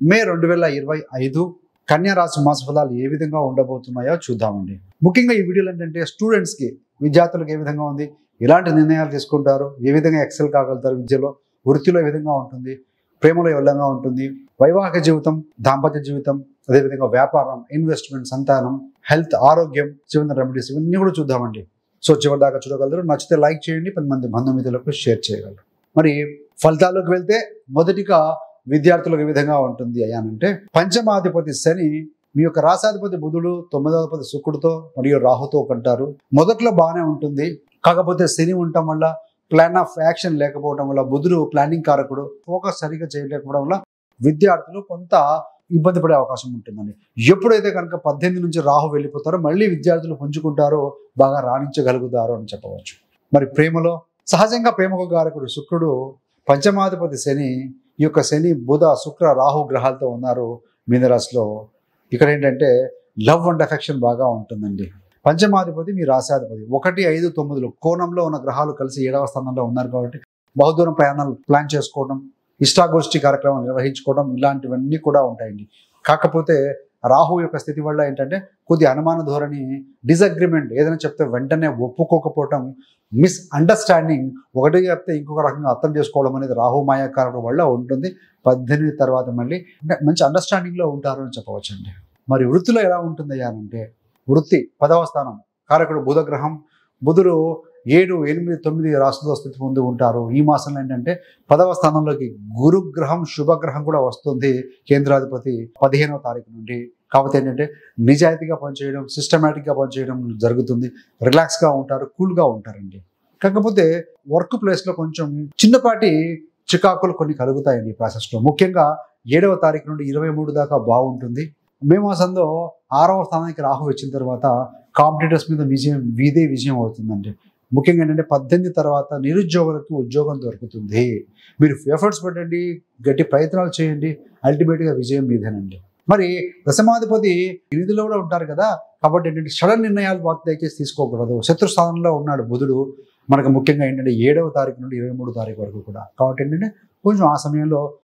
మే 2025 కన్యా రాశి మాస ఫలాలు ఏ విధంగా ఉండబోతున్నాయో చూద్దామండి. ముఖ్యంగా ఈ వీడియోలో ఏంటంటే స్టూడెంట్స్కి, విద్యార్థులకు ఏ విధంగా ఉంది, ఎలాంటి నిర్ణయాలు తీసుకుంటారు, ఏ విధంగా ఎక్సెల్ కాగలుగుతారు విద్యలో, వృత్తిలో ఏ విధంగా ఉంటుంది, ప్రేమలో ఏ విధంగా ఉంటుంది, వైవాహిక జీవితం, దాంపత్య జీవితం, అదేవిధంగా వ్యాపారం, ఇన్వెస్ట్మెంట్, సంతానం, హెల్త్, ఆరోగ్యం, జీవన రెమెడీస్ ఇవన్నీ కూడా చూద్దామండి. సో చివరి దాకా చూడగలరు. నచ్చితే లైక్ చేయండి, 10 మంది బంధుమిత్రులకు షేర్ చేయగలరు. మరి ఫలితాల్లోకి వెళ్తే మొదటిగా విద్యార్థులకు ఏ విధంగా ఉంటుంది అయ్యానంటే, పంచమాధిపతి శని మీ యొక్క రాశాధిపతి బుధుడు 9వ అధిపతి శుక్రుడితో మరియు రాహుతో కంటారు. మొదట్లో బాగానే ఉంటుంది, కాకపోతే శని ఉండటం వల్ల, ప్లాన్ ఆఫ్ యాక్షన్ లేకపోవడం వల్ల, బుధుడు ప్లానింగ్ కారకుడు, ఫోకస్ సరిగ్గా చేయలేకపోవడం వల్ల విద్యార్థులు కొంత ఇబ్బంది పడే అవకాశం ఉంటుందండి. ఎప్పుడైతే కనుక 18 నుంచి రాహు వెళ్ళిపోతారో మళ్ళీ విద్యార్థులు పుంజుకుంటారో బాగా రాణించగలుగుతారు అని చెప్పవచ్చు. మరి ప్రేమలో సహజంగా ప్రేమకు కారకుడు శుక్రుడు, పంచమాధిపతి శని, ఈ యొక్క శని, బుధ, శుక్ర, రాహు గ్రహాలతో ఉన్నారు మీనరాశిలో. ఇక్కడ ఏంటంటే లవ్ అండ్ అఫెక్షన్ బాగా ఉంటుందండి. పంచమాధిపతి మీ రాశాధిపతి 1, 5, 9 కోణంలో ఉన్న గ్రహాలు కలిసి 7వ స్థానంలో ఉన్నారు కాబట్టి బహుదూరం ప్రయాణాలు ప్లాన్ చేసుకోవడం, ఇష్టాగోష్ఠి కార్యక్రమాలు నిర్వహించుకోవడం ఇలాంటివన్నీ కూడా ఉంటాయండి. కాకపోతే రాహు యొక్క స్థితి వల్ల ఏంటంటే కొద్ది అనుమాన ధోరణి, డిసగ్రిమెంట్, ఏదైనా చెప్తే వెంటనే ఒప్పుకోకపోవటం, మిస్ అండర్స్టాండింగ్, ఒకటి చెప్తే ఇంకొక రకంగా అర్థం చేసుకోవడం అనేది రాహు మాయాకారకుడు వల్ల ఉంటుంది. 18 తర్వాత మళ్ళీ మంచి అండర్స్టాండింగ్లో ఉంటారు అని చెప్పవచ్చండి. మరి వృత్తిలో ఎలా ఉంటుంది అంటే, వృత్తి 10వ స్థానం కారకుడు బుధ గ్రహం. బుధుడు 7, 8, 9 రాశులతో స్థితి పొంది ఉంటారు. ఈ మాసంలో ఏంటంటే 10వ స్థానంలోకి గురుగ్రహం, శుభగ్రహం కూడా వస్తుంది, కేంద్రాధిపతి 15వ తారీఖు నుండి. కాకపోతే ఏంటంటే నిజాయితీగా పనిచేయడం, సిస్టమేటిక్గా పనిచేయడం జరుగుతుంది. రిలాక్స్గా ఉంటారు, కూల్గా ఉంటారండి. కాకపోతే వర్క్ ప్లేస్లో కొంచెం చిన్నపాటి చికాకులు కొన్ని కలుగుతాయండి ఈ ప్రాసెస్లో. ముఖ్యంగా 7వ తారీఖు నుండి 23 దాకా బాగుంటుంది. మే మాసంలో 6వ స్థానానికి రాహు వచ్చిన తర్వాత కాంపిటీటర్స్ మీద విజయం అవుతుందండి. ముఖ్యంగా ఏంటంటే 18 తర్వాత నిరుద్యోగులకు ఉద్యోగం దొరుకుతుంది. మీరు ఎఫర్ట్స్ పెట్టండి, గట్టి ప్రయత్నాలు చేయండి, అల్టిమేట్గా విజయం మీదేనండి. మరి దశమాధిపతి 8లో కూడా ఉంటారు కదా, కాబట్టి ఏంటంటే సడన్ నిర్ణయాలు దయచేసి తీసుకోకూడదు. శత్రు స్థానంలో ఉన్నాడు బుధుడు మనకు. ముఖ్యంగా ఏంటంటే 7వ తారీఖు నుండి 23 తారీఖు వరకు కూడా. కాబట్టి ఏంటంటే కొంచెం ఆ సమయంలో